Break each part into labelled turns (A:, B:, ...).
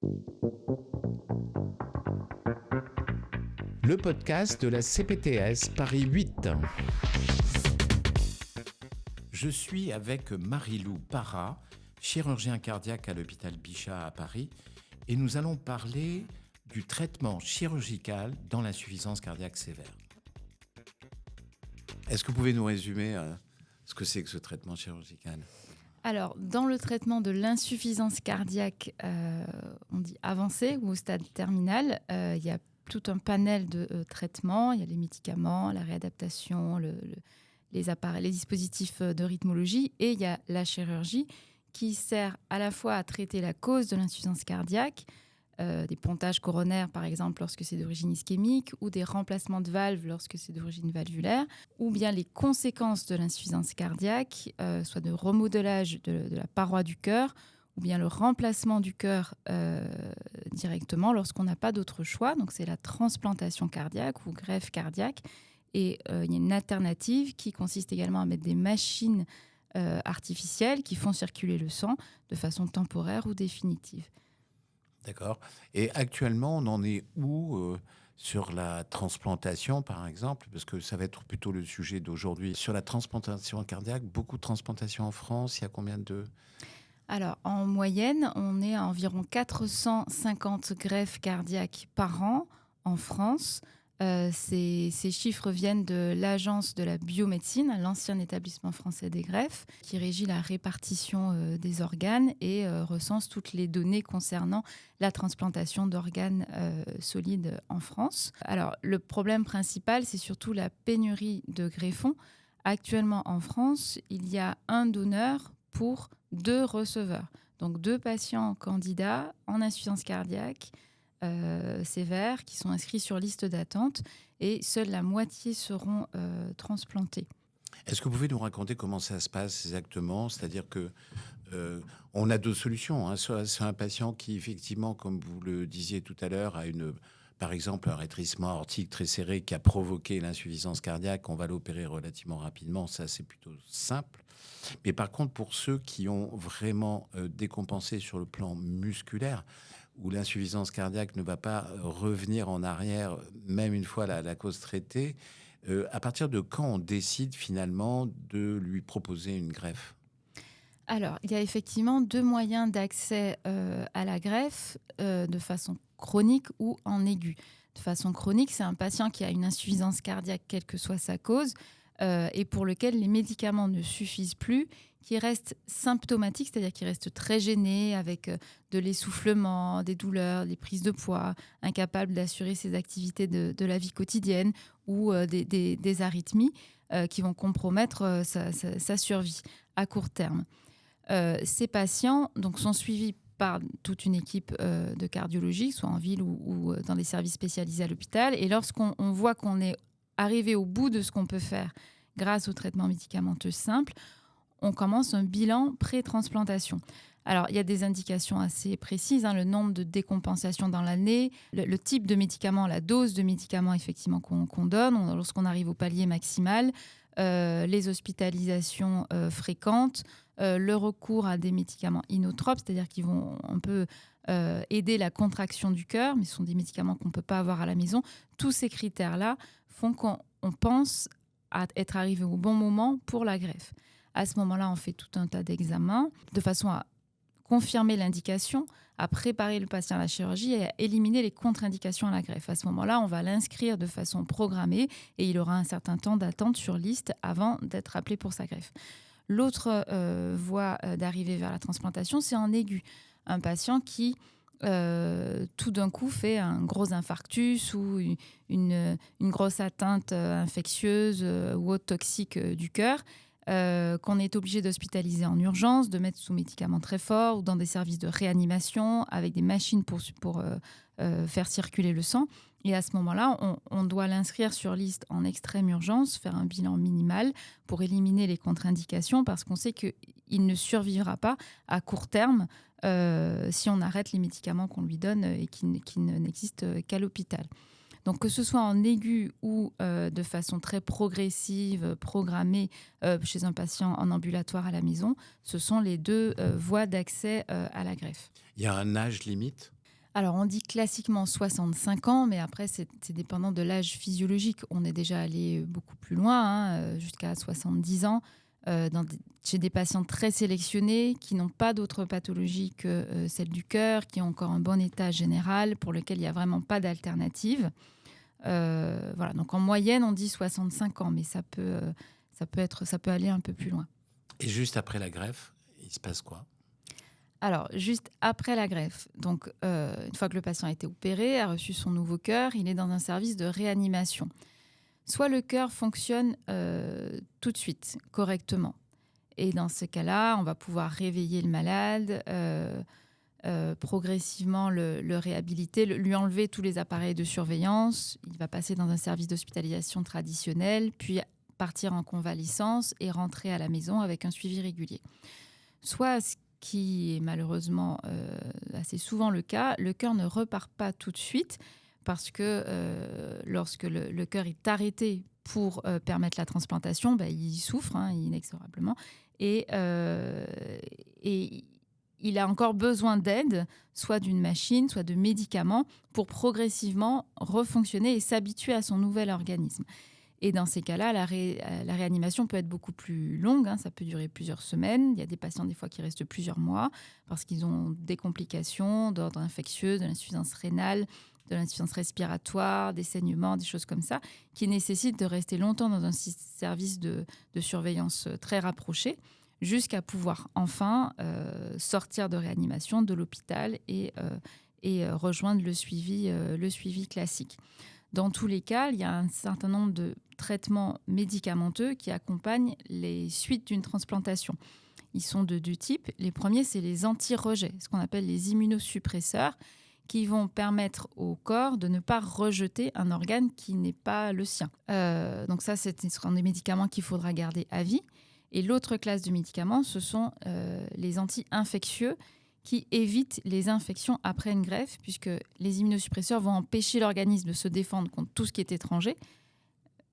A: Le podcast de la CPTS Paris 8. Je suis avec Marie-Lou Parra, chirurgien cardiaque à l'hôpital Bichat à Paris, et nous allons parler du traitement chirurgical dans l'insuffisance cardiaque sévère. Est-ce que vous pouvez nous résumer ce que c'est que ce traitement chirurgical ?
B: Alors, dans le traitement de l'insuffisance cardiaque, on dit avancée ou au stade terminal, il y a tout un panel de traitements. Il y a les médicaments, la réadaptation, les appareils, les dispositifs de rythmologie, et il y a la chirurgie qui sert à la fois à traiter la cause de l'insuffisance cardiaque, des pontages coronaires par exemple lorsque c'est d'origine ischémique, ou des remplacements de valves lorsque c'est d'origine valvulaire, ou bien les conséquences de l'insuffisance cardiaque, soit de remodelage de la paroi du cœur, ou bien le remplacement du cœur directement lorsqu'on n'a pas d'autre choix. Donc c'est la transplantation cardiaque ou greffe cardiaque. Et il y a une alternative qui consiste également à mettre des machines artificielles qui font circuler le sang de façon temporaire ou définitive.
A: D'accord. Et actuellement, on en est où sur la transplantation, par exemple ? Parce que ça va être plutôt le sujet d'aujourd'hui. Sur la transplantation cardiaque, beaucoup de transplantations en France. Il y a combien de...
B: Alors, en moyenne, on est à environ 450 greffes cardiaques par an en France. Ces chiffres viennent de l'Agence de la biomédecine, l'ancien établissement français des greffes, qui régit la répartition des organes et recense toutes les données concernant la transplantation d'organes solides en France. Alors, le problème principal, c'est surtout la pénurie de greffons. Actuellement, en France, il y a un donneur pour 2 receveurs. Donc 2 patients candidats en insuffisance cardiaque sévères qui sont inscrits sur liste d'attente, et seule la moitié seront transplantés.
A: Est-ce que vous pouvez nous raconter comment ça se passe exactement ? C'est-à-dire que on a 2 solutions. Soit c'est un patient qui, effectivement, comme vous le disiez tout à l'heure, a par exemple un rétrécissement aortique très serré qui a provoqué l'insuffisance cardiaque. On va l'opérer relativement rapidement. Ça, c'est plutôt simple. Mais par contre, pour ceux qui ont vraiment décompensé sur le plan musculaire, où l'insuffisance cardiaque ne va pas revenir en arrière, même une fois la cause traitée, à partir de quand on décide finalement de lui proposer une greffe ?
B: Alors, il y a effectivement 2 moyens d'accès à la greffe, de façon chronique ou en aigu. De façon chronique, c'est un patient qui a une insuffisance cardiaque, quelle que soit sa cause, et pour lequel les médicaments ne suffisent plus, qui reste symptomatique, c'est-à-dire qui reste très gêné, avec de l'essoufflement, des douleurs, des prises de poids, incapable d'assurer ses activités de la vie quotidienne, ou des arythmies qui vont compromettre sa survie à court terme. Ces patients donc, sont suivis par toute une équipe de cardiologie, soit en ville ou dans des services spécialisés à l'hôpital. Et lorsqu'on voit qu'on est arrivé au bout de ce qu'on peut faire grâce au traitement médicamenteux simple, on commence un bilan pré-transplantation. Alors, il y a des indications assez précises, le nombre de décompensations dans l'année, le type de médicament, la dose de médicaments effectivement qu'on donne lorsqu'on arrive au palier maximal, les hospitalisations fréquentes, le recours à des médicaments inotropes, c'est-à-dire qui vont un peu aider la contraction du cœur, mais ce sont des médicaments qu'on ne peut pas avoir à la maison. Tous ces critères-là font qu'on pense à être arrivé au bon moment pour la greffe. À ce moment-là, on fait tout un tas d'examens de façon à confirmer l'indication, à préparer le patient à la chirurgie et à éliminer les contre-indications à la greffe. À ce moment-là, on va l'inscrire de façon programmée et il aura un certain temps d'attente sur liste avant d'être appelé pour sa greffe. L'autre voie d'arriver vers la transplantation, c'est en aigu. Un patient qui, tout d'un coup, fait un gros infarctus ou une grosse atteinte infectieuse ou autre toxique du cœur, qu'on est obligé d'hospitaliser en urgence, de mettre sous médicaments très forts ou dans des services de réanimation avec des machines pour faire circuler le sang. Et à ce moment-là, on doit l'inscrire sur liste en extrême urgence, faire un bilan minimal pour éliminer les contre-indications parce qu'on sait qu'il ne survivra pas à court terme si on arrête les médicaments qu'on lui donne et qui n'existent qu'à l'hôpital. Donc que ce soit en aigu ou de façon très progressive, programmée chez un patient en ambulatoire à la maison, ce sont les deux voies d'accès à la greffe.
A: Il y a un âge limite ?
B: Alors, on dit classiquement 65 ans, mais après, c'est dépendant de l'âge physiologique. On est déjà allé beaucoup plus loin, hein, jusqu'à 70 ans, chez des patients très sélectionnés qui n'ont pas d'autres pathologies que celle du cœur, qui ont encore un bon état général, pour lequel il n'y a vraiment pas d'alternative. Voilà, donc en moyenne, on dit 65 ans, mais ça peut aller un peu plus loin.
A: Et juste après la greffe, il se passe quoi?
B: Alors, juste après la greffe, donc une fois que le patient a été opéré, a reçu son nouveau cœur, il est dans un service de réanimation. Soit le cœur fonctionne tout de suite, correctement. Et dans ce cas-là, on va pouvoir réveiller le malade, progressivement le réhabiliter, lui enlever tous les appareils de surveillance. Il va passer dans un service d'hospitalisation traditionnel, puis partir en convalescence et rentrer à la maison avec un suivi régulier. Soit, ce qui est malheureusement assez souvent le cas, le cœur ne repart pas tout de suite parce que lorsque le cœur est arrêté pour permettre la transplantation, il souffre inexorablement et il a encore besoin d'aide, soit d'une machine, soit de médicaments, pour progressivement refonctionner et s'habituer à son nouvel organisme. Et dans ces cas-là, la réanimation peut être beaucoup plus longue, ça peut durer plusieurs semaines. Il y a des patients des fois qui restent plusieurs mois parce qu'ils ont des complications d'ordre infectieux, de l'insuffisance rénale, de l'insuffisance respiratoire, des saignements, des choses comme ça, qui nécessitent de rester longtemps dans un service de surveillance très rapproché jusqu'à pouvoir enfin sortir de réanimation de l'hôpital et rejoindre le suivi classique. Dans tous les cas, il y a un certain nombre de traitements médicamenteux qui accompagnent les suites d'une transplantation. Ils sont de deux types. Les premiers, c'est les anti-rejets, ce qu'on appelle les immunosuppresseurs, qui vont permettre au corps de ne pas rejeter un organe qui n'est pas le sien. Donc ça, ce sont des médicaments qu'il faudra garder à vie. Et l'autre classe de médicaments, ce sont les anti-infectieux, qui évitent les infections après une greffe, puisque les immunosuppresseurs vont empêcher l'organisme de se défendre contre tout ce qui est étranger,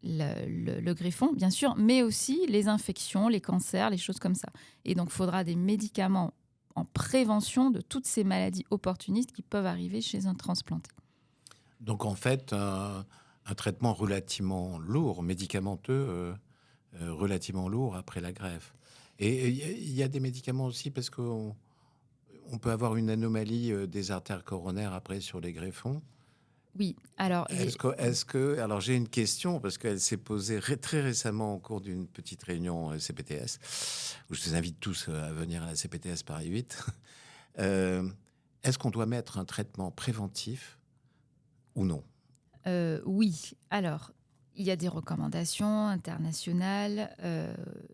B: le greffon, bien sûr, mais aussi les infections, les cancers, les choses comme ça. Et donc, il faudra des médicaments en prévention de toutes ces maladies opportunistes qui peuvent arriver chez un transplanté.
A: Donc en fait, un traitement relativement lourd, médicamenteux, relativement lourd après la greffe. Et il y a des médicaments aussi parce qu'on peut avoir une anomalie des artères coronaires après sur les greffons.
B: Oui, alors...
A: Alors j'ai une question parce qu'elle s'est posée très récemment au cours d'une petite réunion CPTS, où je vous invite tous à venir à la CPTS Paris 8. Est-ce qu'on doit mettre un traitement préventif ou non?
B: Oui, alors il y a des recommandations internationales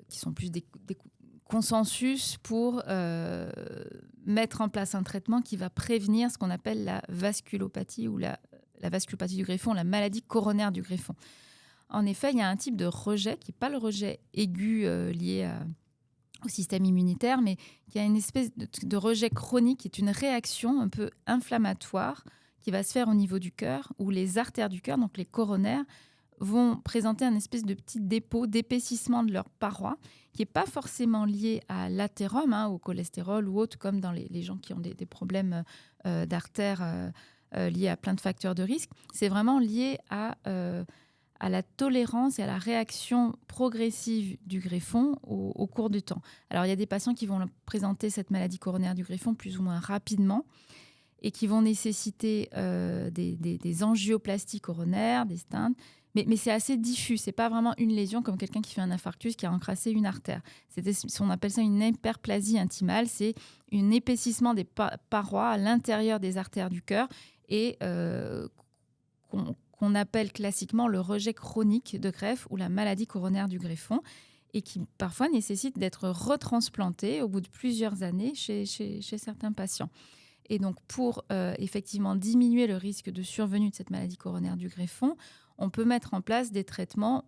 B: qui sont plus des consensus pour mettre en place un traitement qui va prévenir ce qu'on appelle la vasculopathie ou la vasculopathie du greffon, la maladie coronaire du greffon. En effet, il y a un type de rejet qui n'est pas le rejet aigu lié au système immunitaire, mais qui a une espèce de rejet chronique, qui est une réaction un peu inflammatoire qui va se faire au niveau du cœur, où les artères du cœur, donc les coronaires, vont présenter un espèce de petit dépôt d'épaississement de leurs parois, qui n'est pas forcément lié à l'athérome, au cholestérol ou autre, comme dans les gens qui ont des problèmes d'artères liés à plein de facteurs de risque. C'est vraiment lié à la tolérance et à la réaction progressive du greffon au cours du temps. Alors, il y a des patients qui vont présenter cette maladie coronaire du greffon plus ou moins rapidement et qui vont nécessiter des angioplasties coronaires, des stents. Mais c'est assez diffus. Ce n'est pas vraiment une lésion comme quelqu'un qui fait un infarctus qui a encrassé une artère. On appelle ça une hyperplasie intimale. C'est un épaississement des parois à l'intérieur des artères du cœur et qu'on appelle classiquement le rejet chronique de greffe ou la maladie coronaire du greffon, et qui parfois nécessite d'être retransplanté au bout de plusieurs années chez certains patients. Et donc, pour effectivement diminuer le risque de survenue de cette maladie coronaire du greffon, on peut mettre en place des traitements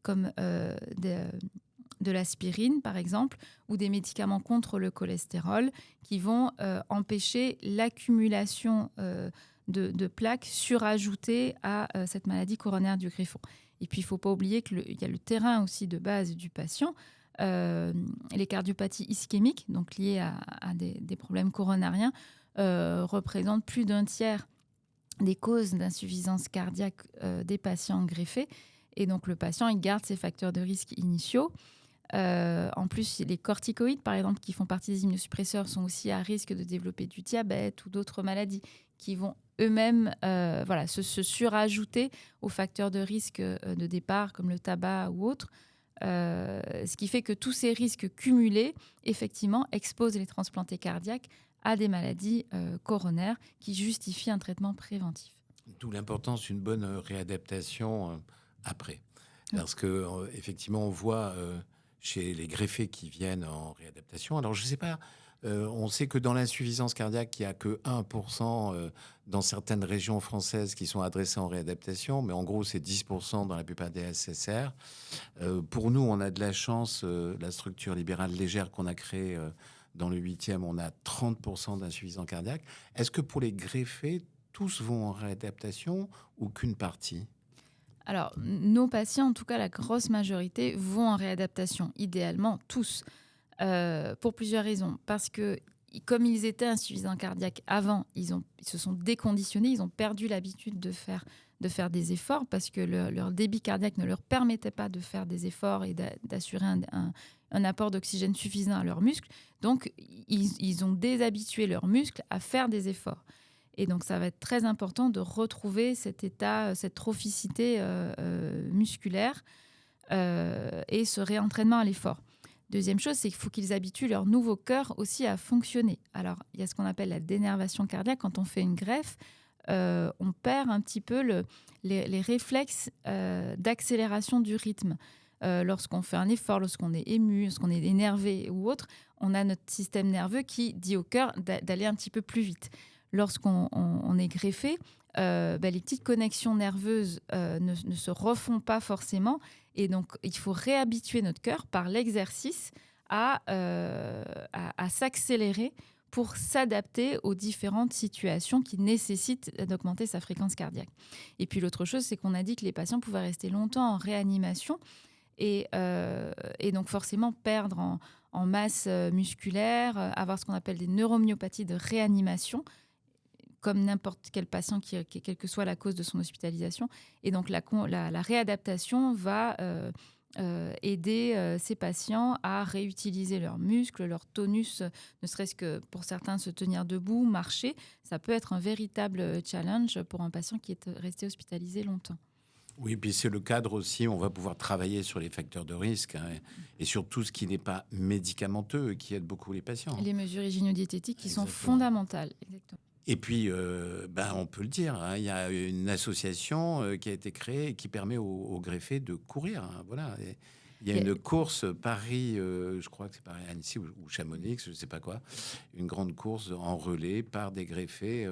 B: comme de l'aspirine, par exemple, ou des médicaments contre le cholestérol qui vont empêcher l'accumulation de plaques surajoutées à cette maladie coronaire du greffon. Et puis, il ne faut pas oublier qu'il y a le terrain aussi de base du patient, les cardiopathies ischémiques, donc liées à des problèmes coronariens, représente plus d'un tiers des causes d'insuffisance cardiaque des patients greffés. Et donc, le patient, il garde ses facteurs de risque initiaux. En plus, les corticoïdes, par exemple, qui font partie des immunosuppresseurs, sont aussi à risque de développer du diabète ou d'autres maladies qui vont eux-mêmes se surajouter aux facteurs de risque de départ, comme le tabac ou autres. Ce qui fait que tous ces risques cumulés, effectivement, exposent les transplantés cardiaques à des maladies coronaires qui justifient un traitement préventif.
A: D'où l'importance d'une bonne réadaptation après. Parce que effectivement, on voit chez les greffés qui viennent en réadaptation. Alors, je ne sais pas, on sait que dans l'insuffisance cardiaque, il n'y a que 1% dans certaines régions françaises qui sont adressées en réadaptation, mais en gros, c'est 10% dans la plupart des SSR. Pour nous, on a de la chance, la structure libérale légère qu'on a créée dans le 8e, on a 30% d'insuffisance cardiaque. Est-ce que pour les greffés, tous vont en réadaptation ou qu'une partie ?
B: Alors, nos patients, en tout cas la grosse majorité, vont en réadaptation, idéalement tous, pour plusieurs raisons. Parce que, comme ils étaient insuffisants cardiaques avant, ils se sont déconditionnés, ils ont perdu l'habitude de faire des efforts parce que leur débit cardiaque ne leur permettait pas de faire des efforts et d'assurer un apport d'oxygène suffisant à leurs muscles. Donc, ils ont déshabitué leurs muscles à faire des efforts. Et donc, ça va être très important de retrouver cet état, cette trophicité musculaire et ce réentraînement à l'effort. Deuxième chose, c'est qu'il faut qu'ils habituent leur nouveau cœur aussi à fonctionner. Alors, il y a ce qu'on appelle la dénervation cardiaque. Quand on fait une greffe, on perd un petit peu les réflexes d'accélération du rythme. Lorsqu'on fait un effort, lorsqu'on est ému, lorsqu'on est énervé ou autre, on a notre système nerveux qui dit au cœur d'aller un petit peu plus vite. Lorsqu'on est greffé, les petites connexions nerveuses ne se refont pas forcément. Et donc, il faut réhabituer notre cœur par l'exercice à s'accélérer pour s'adapter aux différentes situations qui nécessitent d'augmenter sa fréquence cardiaque. Et puis, l'autre chose, c'est qu'on a dit que les patients pouvaient rester longtemps en réanimation et donc forcément perdre en masse musculaire, avoir ce qu'on appelle des neuromyopathies de réanimation, comme n'importe quel patient, quelle que soit la cause de son hospitalisation. Et donc, la réadaptation va aider ces patients à réutiliser leurs muscles, leur tonus, ne serait-ce que pour certains se tenir debout, marcher. Ça peut être un véritable challenge pour un patient qui est resté hospitalisé longtemps.
A: Oui, puis c'est le cadre aussi, on va pouvoir travailler sur les facteurs de risque et sur tout ce qui n'est pas médicamenteux et qui aide beaucoup les patients.
B: Les mesures hygiéno-diététiques qui sont fondamentales. Exactement.
A: Et puis, on peut le dire, il y a une association qui a été créée et qui permet aux greffés de courir. Voilà. Et il y a une course Paris, je crois que c'est Paris-Annecy ou Chamonix, je ne sais pas quoi, une grande course en relais par des greffés.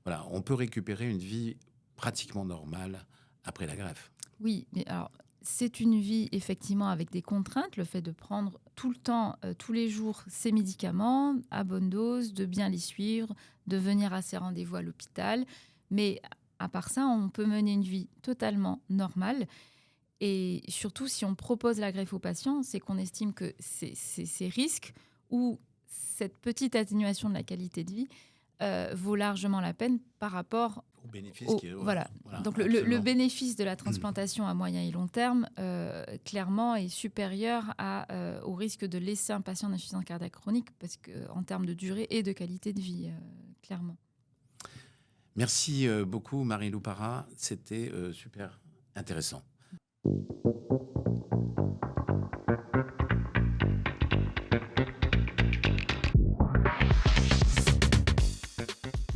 A: Voilà, on peut récupérer une vie pratiquement normale après la greffe.
B: Oui, mais alors, c'est une vie effectivement avec des contraintes, le fait de prendre tout le temps, tous les jours, ces médicaments à bonne dose, de bien les suivre, de venir à ses rendez-vous à l'hôpital. Mais à part ça, on peut mener une vie totalement normale. Et surtout, si on propose la greffe aux patients, c'est qu'on estime que ces risques ou cette petite atténuation de la qualité de vie vaut largement la peine par rapport
A: au bénéfice.
B: Voilà. Donc le bénéfice de la transplantation à moyen et long terme, clairement, est supérieur au risque de laisser un patient d'insuffisance cardiaque chronique, parce qu'en termes de durée et de qualité de vie, clairement.
A: Merci beaucoup, Marie-Lou Parra. C'était super intéressant.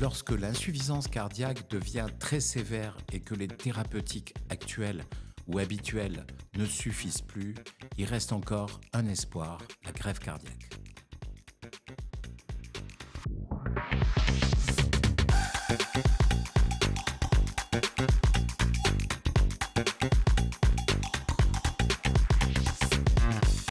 A: Lorsque l'insuffisance cardiaque devient très sévère et que les thérapeutiques actuelles ou habituelles ne suffisent plus, il reste encore un espoir, la greffe cardiaque.